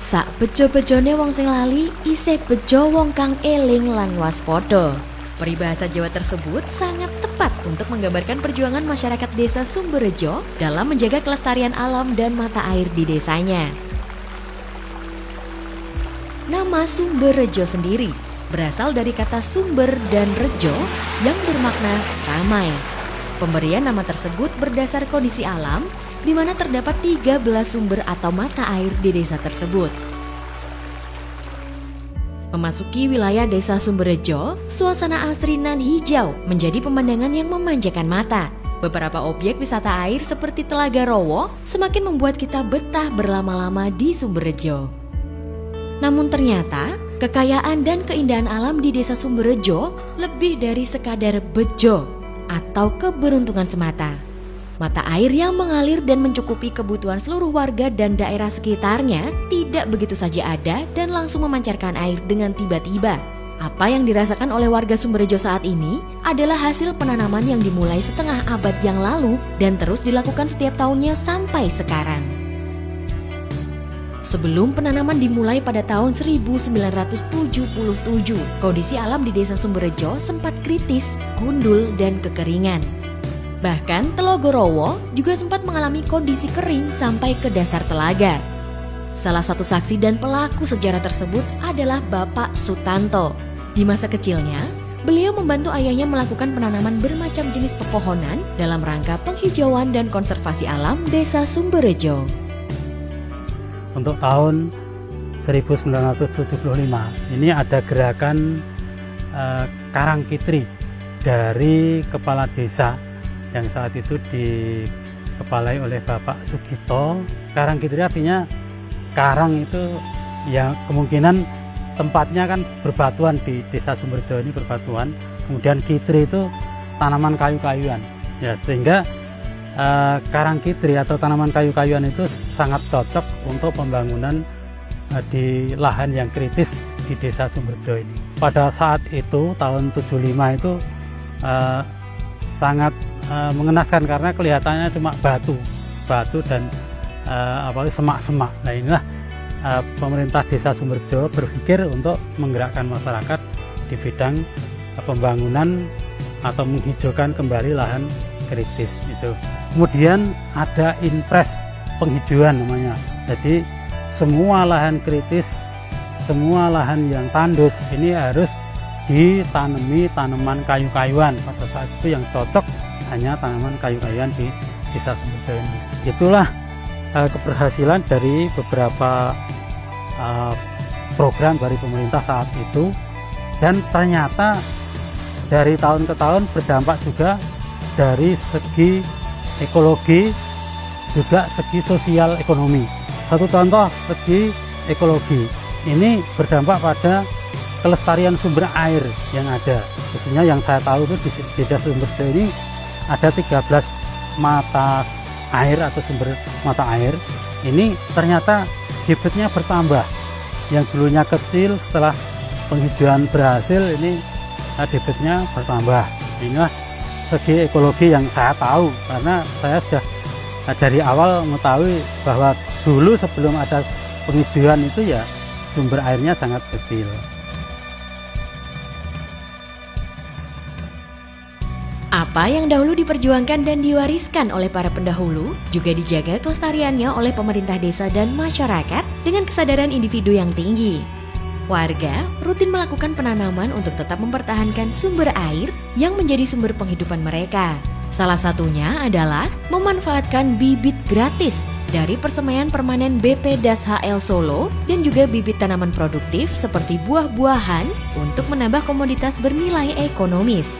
Sak bejo-bejone wong sing lali, isih bejo wong kang eling lan waspada. Peribahasa Jawa tersebut sangat tepat untuk menggambarkan perjuangan masyarakat desa Sumberjo dalam menjaga kelestarian alam dan mata air di desanya. Nama Sumberjo sendiri berasal dari kata sumber dan rejo yang bermakna ramai. Pemberian nama tersebut berdasar kondisi alam di mana terdapat 13 sumber atau mata air di desa tersebut. Memasuki wilayah desa Sumberjo, suasana asri nan hijau menjadi pemandangan yang memanjakan mata. Beberapa objek wisata air seperti Telaga Rowo semakin membuat kita betah berlama-lama di Sumberjo. Namun ternyata, kekayaan dan keindahan alam di desa Sumberjo lebih dari sekadar bejo atau keberuntungan semata. Mata air yang mengalir dan mencukupi kebutuhan seluruh warga dan daerah sekitarnya tidak begitu saja ada dan langsung memancarkan air dengan tiba-tiba. Apa yang dirasakan oleh warga Sumberjo saat ini adalah hasil penanaman yang dimulai setengah abad yang lalu dan terus dilakukan setiap tahunnya sampai sekarang. Sebelum penanaman dimulai pada tahun 1977, kondisi alam di desa Sumberjo sempat kritis, gundul, dan kekeringan. Bahkan Telaga Rowo juga sempat mengalami kondisi kering sampai ke dasar telaga. Salah satu saksi dan pelaku sejarah tersebut adalah Bapak Sutanto. Di masa kecilnya, beliau membantu ayahnya melakukan penanaman bermacam jenis pepohonan dalam rangka penghijauan dan konservasi alam desa Sumberjo. Untuk tahun 1975 ini ada gerakan Karangkitri dari kepala desa yang saat itu dikepalai oleh Bapak Sugito. Karangkitri artinya karang itu ya kemungkinan tempatnya kan berbatuan, di desa Sumberjo ini berbatuan. Kemudian kitri itu tanaman kayu-kayuan ya, sehingga Karangkitri atau tanaman kayu-kayuan itu sangat cocok untuk pembangunan di lahan yang kritis di desa Sumberjo ini. Pada saat itu tahun 75 itu sangat mengenaskan karena kelihatannya cuma batu dan semak-semak. Nah inilah pemerintah desa Sumberjo berpikir untuk menggerakkan masyarakat di bidang pembangunan atau menghijaukan kembali lahan kritis itu. Kemudian ada impres penghijauan namanya. Jadi semua lahan kritis, semua lahan yang tandus ini harus ditanami tanaman kayu-kayuan. Pada saat itu yang cocok hanya tanaman kayu-kayuan di desa Sumberjo ini. Itulah keberhasilan dari beberapa program dari pemerintah saat itu, dan ternyata dari tahun ke tahun berdampak juga dari segi ekologi, juga segi sosial ekonomi. Satu contoh segi ekologi, ini berdampak pada kelestarian sumber air yang ada. Khususnya yang saya tahu itu di desa Sumberjo ini ada 13 mata air atau sumber mata air. Ini ternyata debitnya bertambah. Yang dulunya kecil, setelah penghijauan berhasil ini debitnya bertambah. Inilah segi ekologi yang saya tahu, karena saya sudah dari awal mengetahui bahwa dulu sebelum ada penghijauan itu ya sumber airnya sangat kecil. Apa yang dahulu diperjuangkan dan diwariskan oleh para pendahulu juga dijaga kelestariannya oleh pemerintah desa dan masyarakat dengan kesadaran individu yang tinggi. Warga rutin melakukan penanaman untuk tetap mempertahankan sumber air yang menjadi sumber penghidupan mereka. Salah satunya adalah memanfaatkan bibit gratis dari Persemaian Permanen BP Das HL Solo dan juga bibit tanaman produktif seperti buah-buahan untuk menambah komoditas bernilai ekonomis.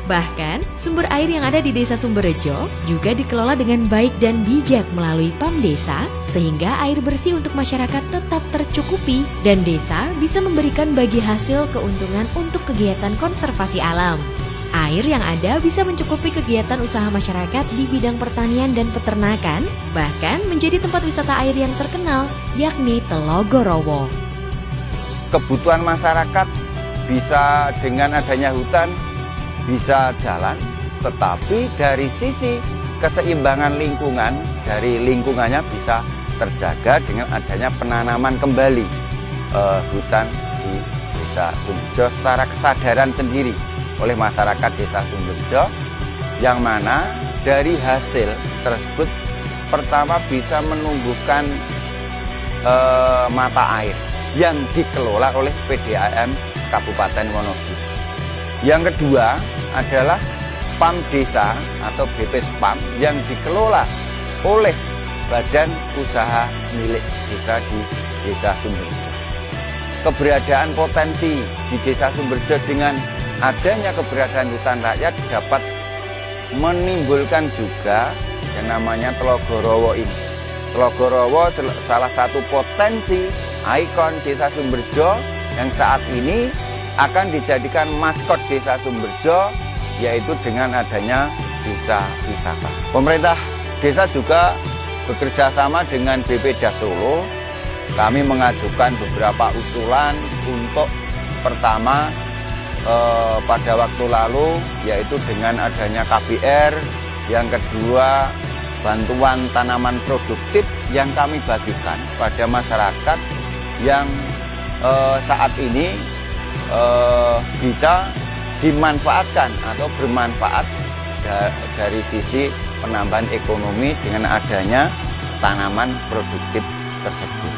Bahkan, sumber air yang ada di desa Sumberjo juga dikelola dengan baik dan bijak melalui PAM Desa, sehingga air bersih untuk masyarakat tetap tercukupi dan desa bisa memberikan bagi hasil keuntungan untuk kegiatan konservasi alam. Air yang ada bisa mencukupi kegiatan usaha masyarakat di bidang pertanian dan peternakan, bahkan menjadi tempat wisata air yang terkenal, yakni Telaga Rowo. Kebutuhan masyarakat bisa dengan adanya hutan, bisa jalan, tetapi dari sisi keseimbangan lingkungan, dari lingkungannya bisa terjaga dengan adanya penanaman kembali hutan di Desa Sumberjo secara kesadaran sendiri oleh masyarakat Desa Sumberjo, yang mana dari hasil tersebut pertama bisa menumbuhkan mata air yang dikelola oleh PDAM Kabupaten Wonogiri. Yang kedua adalah PAM Desa atau BPSPAM yang dikelola oleh badan usaha milik desa di Desa Sumberjo. Keberadaan potensi di Desa Sumberjo dengan adanya keberadaan hutan rakyat dapat menimbulkan juga yang namanya Telogorowo ini. Telogorowo salah satu potensi ikon Desa Sumberjo yang saat ini akan dijadikan maskot Desa Sumberjo, yaitu dengan adanya desa wisata. Pemerintah desa juga bekerja sama dengan BPD Solo. Kami mengajukan beberapa usulan untuk pertama pada waktu lalu yaitu dengan adanya KBR, yang kedua bantuan tanaman produktif yang kami bagikan pada masyarakat yang saat ini bisa dimanfaatkan atau bermanfaat dari sisi penambahan ekonomi dengan adanya tanaman produktif tersebut.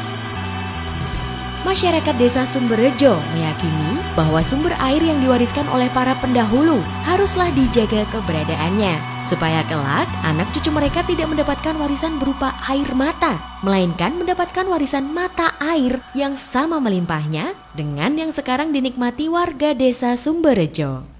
Masyarakat Desa Sumberjo meyakini bahwa sumber air yang diwariskan oleh para pendahulu haruslah dijaga keberadaannya, supaya kelak anak cucu mereka tidak mendapatkan warisan berupa air mata, melainkan mendapatkan warisan mata air yang sama melimpahnya dengan yang sekarang dinikmati warga Desa Sumberjo.